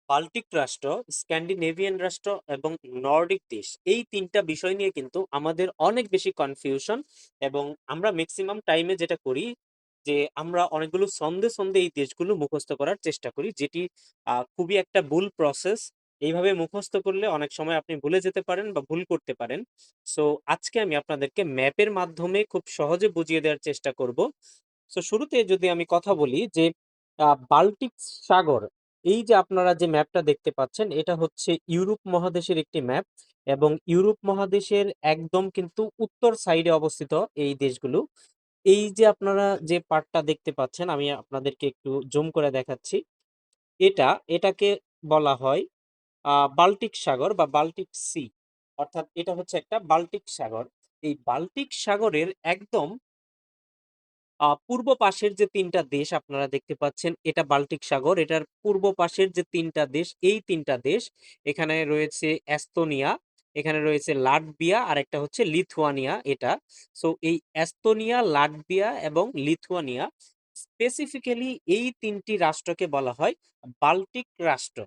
Baltic রাষ্ট্র, Scandinavian রাষ্ট্র এবং নর্ডিক দেশ, এই ৩টা বিষয় নিয়ে কিন্তু আমাদের অনেক বেশি কনফিউশন। এবং আমরা মেক্সিমাম টাইমে যেটা করি যে আমরা অনেকগুলো ছন্দে ছন্দে এই দেশগুলো মুখস্থ করার চেষ্টা করি, যেটি খুবই একটা ভুল প্রসেস। এইভাবে মুখস্থ করলে অনেক সময় আপনি ভুলে যেতে পারেন বা ভুল করতে পারেন। সো আজকে আমি আপনাদেরকে ম্যাপের মাধ্যমে খুব সহজে বুঝিয়ে দেওয়ার চেষ্টা করব। সো শুরুতে যদি আমি কথা বলি যে বাল্টিক সাগর, এই যে আপনারা যে ম্যাপটা দেখতে পাচ্ছেন, এটা হচ্ছে ইউরোপ মহাদেশের একটি ম্যাপ। এবং ইউরোপ মহাদেশের একদম কিন্তু উত্তর সাইডে অবস্থিত এই দেশগুলো। এই যে আপনারা যে পার্টটা দেখতে পাচ্ছেন, আমি আপনাদেরকে একটু জুম করে দেখাচ্ছি। এটাকে বলা হয় বাল্টিক সাগর বা বাল্টিক সি। অর্থাৎ এটা হচ্ছে একটা বাল্টিক সাগর। এই বাল্টিক সাগরের একদম পূর্ব পাশের যে ৩টা দেশ আপনারা দেখতে পাচ্ছেন, এটা বাল্টিক সাগর। এটার পূর্ব পাশের যে ৩টা দেশ, এই ৩টা দেশ, এখানে রয়েছে এস্তোনিয়া, এখানে রয়েছে লাটভিয়া, আর একটা হচ্ছে লিথুয়ানিয়া এটা। সো এই এস্তোনিয়া, লাটভিয়া এবং লিথুয়ানিয়া, স্পেসিফিক্যালি এই ৩টি রাষ্ট্রকে বলা হয় বাল্টিক রাষ্ট্র।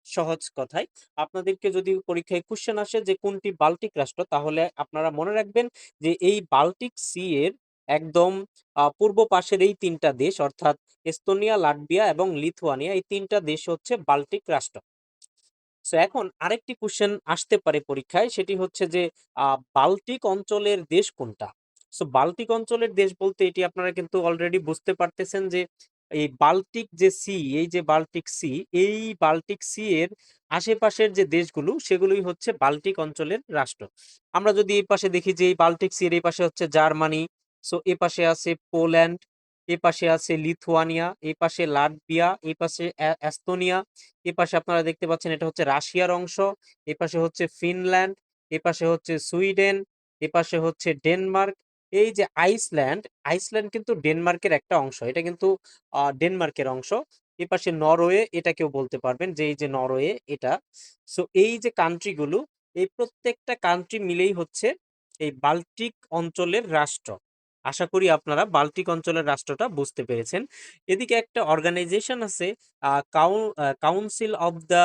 সহজ কথায় আপনাদেরকে যদি পরীক্ষায় কোশ্চেন আসে যে কোনটি বাল্টিক রাষ্ট্র, তাহলে আপনারা মনে রাখবেন যে এই বাল্টিক সি এর একদম পূর্ব পাশের এই ৩টা দেশ, অর্থাৎ এস্তোনিয়া, লাটভিয়া এবং লিথুয়ানিয়া, এই ৩টা দেশ হচ্ছে বাল্টিক রাষ্ট্র। সো এখন আরেকটি কোশ্চেন আসতে পারে পরীক্ষায়, সেটি হচ্ছে যে বাল্টিক অঞ্চলের দেশ কোনটা। সো বাল্টিক অঞ্চলের দেশ বলতে এটি আপনারা কিন্তু অলরেডি বুঝতে পারতেছেন যে এই বাল্টিক যে সি, এই যে বাল্টিক সি, এই বাল্টিক সি এর আশেপাশের যে দেশগুলো, সেগুলোই হচ্ছে বাল্টিক অঞ্চলের রাষ্ট্র। আমরা যদি এই পাশে দেখি যে এই বাল্টিক সি এর এই পাশে হচ্ছে জার্মানি, সো এ পাশে আছে পোল্যান্ড, এ পাশে আছে লিথুয়ানিয়া, এই পাশে লাটভিয়া, এই পাশে এস্তোনিয়া, এপাশে আপনারা দেখতে পাচ্ছেন এটা হচ্ছে রাশিয়ার অংশ, এপাশে হচ্ছে ফিনল্যান্ড, এপাশে হচ্ছে সুইডেন, এপাশে হচ্ছে ডেনমার্ক। এই যে আইসল্যান্ড, আইসল্যান্ড কিন্তু ডেনমার্কের একটা অংশ, এটা কিন্তু ডেনমার্কের অংশ। এপাশে নরওয়ে, এটা কেউ বলতে পারবেন যে এই যে নরওয়ে এটা। সো এই যে কান্ট্রিগুলো, এই প্রত্যেকটা কান্ট্রি মিলেই হচ্ছে এই বাল্টিক অঞ্চলের রাষ্ট্র। আশা করি আপনারা বাল্টিক অঞ্চলের রাষ্ট্রটা বুঝতে পেরেছেন। এদিকে একটা অর্গানাইজেশন আছে, council of the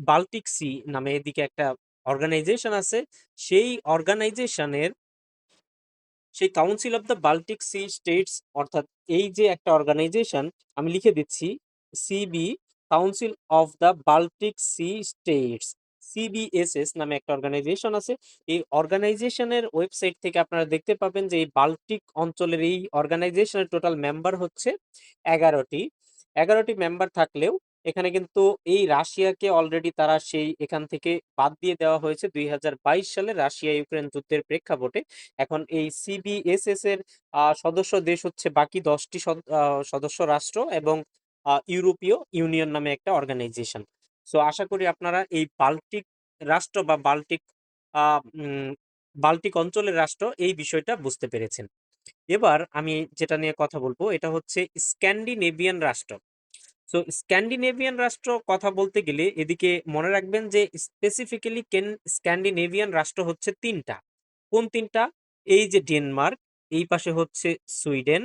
Baltic Sea নামে, এদিকে একটা অর্গানাইজেশন আছে। সেই অর্গানাইজেশনের, সেই council of the Baltic Sea states, অর্থাৎ এই যে একটা অর্গানাইজেশন, আমি লিখে দিচ্ছি, CB, council of the Baltic Sea states, CBSS নামে একটা অর্গানাইজেশন আছে। এই অর্গানাইজেশনের ওয়েবসাইট থেকে আপনারা দেখতে পাবেন যে এই বাল্টিক অঞ্চলের এই অর্গানাইজেশনের টোটাল মেম্বার হচ্ছে 11টি। 11টি মেম্বার থাকলেও এখানে কিন্তু এই রাশিয়াকে অলরেডি তারা সেই এখান থেকে বাদ দিয়ে দেওয়া হয়েছে 2022 সালে রাশিয়া ইউক্রেন যুদ্ধের প্রেক্ষাপটে। এখন এই সিবিএসএস এর সদস্য দেশ হচ্ছে বাকি 10টি সদস্য রাষ্ট্র এবং ইউরোপীয় ইউনিয়ন নামে একটা অর্গানাইজেশন। সো আশা করি আপনারা এই বাল্টিক রাষ্ট্র বা বাল্টিক অঞ্চলের রাষ্ট্র, এই বিষয়টা বুঝতে পেরেছেন। এবার আমি যেটা নিয়ে কথা বলবো, এটা হচ্ছে স্ক্যান্ডিনেভিয়ান রাষ্ট্র। সো স্ক্যান্ডিনেভিয়ান রাষ্ট্র কথা বলতে গেলে এদিকে মনে রাখবেন যে স্পেসিফিক্যালি স্ক্যান্ডিনেভিয়ান রাষ্ট্র হচ্ছে 3টা। কোন 3টা? এই যে ডেনমার্ক, এই পাশে হচ্ছে সুইডেন,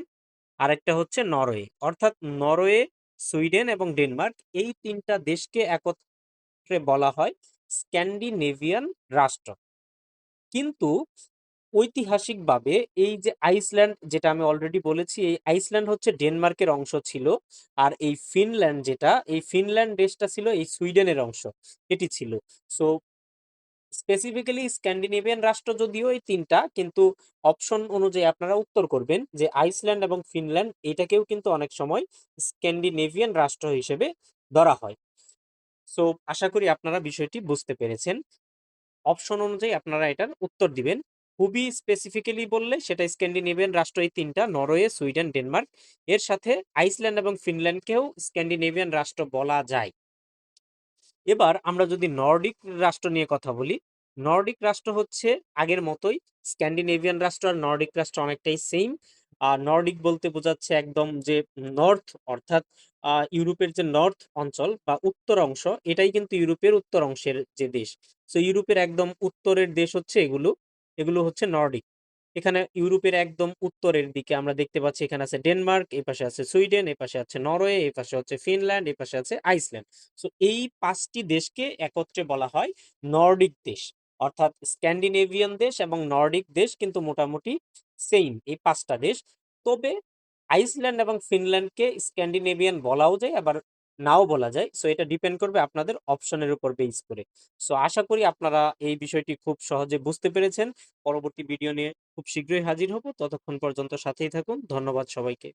আরেকটা হচ্ছে নরওয়ে। অর্থাৎ নরওয়ে, সুইডেন এবং ডেনমার্ক, এই 3টা দেশকে একত্রে বলা হয় স্ক্যান্ডিনেভিয়ান রাষ্ট্র। কিন্তু ঐতিহাসিকভাবে এই যে আইসল্যান্ড, যেটা আমি অলরেডি বলেছি, এই আইসল্যান্ড হচ্ছে ডেনমার্কের অংশ ছিল। আর এই ফিনল্যান্ড, যেটা এই ফিনল্যান্ড দেশটা ছিল এই সুইডেনের অংশ, এটি ছিল। সো স্পেসিফিক্যালি স্ক্যান্ডিনেভিয়ান রাষ্ট্র যদিও এই 3টা, কিন্তু অপশন অনুযায়ী আপনারা উত্তর করবেন যে আইসল্যান্ড এবং ফিনল্যান্ড, এটাকেও কিন্তু অনেক সময় স্ক্যান্ডিনেভিয়ান রাষ্ট্র হিসেবে ধরা হয়। সো আশা করি আপনারা বিষয়টি বুঝতে পেরেছেন। অপশন অনুযায়ী আপনারা এটার উত্তর দিবেন। খুবই স্পেসিফিক্যালি বললে সেটা স্ক্যান্ডিনেভিয়ান রাষ্ট্র এই 3টা, নরওয়ে, সুইডেন, ডেনমার্ক। এর সাথে আইসল্যান্ড এবং ফিনল্যান্ডকেও স্ক্যান্ডিনেভিয়ান রাষ্ট্র বলা যায়। এবার আমরা যদি নর্ডিক রাষ্ট্র নিয়ে কথা বলি, নর্ডিক রাষ্ট্র হচ্ছে আগের মতোই। স্ক্যান্ডিনেভিয়ান রাষ্ট্র আর নর্ডিক রাষ্ট্র অনেকটাই সেম। আর নর্ডিক বলতে বোঝাচ্ছে একদম যে নর্থ, অর্থাৎ ইউরোপের যে নর্থ অঞ্চল বা উত্তর অংশ, এটাই কিন্তু ইউরোপের উত্তর অংশের যে দেশ। সো ইউরোপের একদম উত্তরের দেশ হচ্ছে এগুলো, এগুলো হচ্ছে নর্ডিক। এখানে ইউরোপের একদম উত্তরের দিকে আমরা দেখতে পাচ্ছি এখানে আছে ডেনমার্ক, এই পাশে আছে সুইডেন, এই পাশে আছে নরওয়ে, এই পাশে হচ্ছে ফিনল্যান্ড, এই পাশে আছে আইসল্যান্ড। সো এই 5টি দেশকে একত্রে বলা হয় নর্ডিক দেশ। অর্থাৎ স্ক্যান্ডিনেভিয়ান দেশ এবং নর্ডিক দেশ কিন্তু মোটামুটি সেম, এই 5টা দেশ। তবে আইসল্যান্ড এবং ফিনল্যান্ডকে স্ক্যান্ডিনেভিয়ান বলাও যায়, আবার নাও বলা যায়। সো এটা ডিপেন্ড করবে আপনাদের অপশনের উপর বেস করে। সো আশা করি আপনারা এই বিষয়টি খুব সহজে বুঝতে পেরেছেন। পরবর্তী ভিডিও নিয়ে খুব শীঘ্রই হাজির হব। ততক্ষণ পর্যন্ত সাথেই থাকুন। ধন্যবাদ সবাইকে।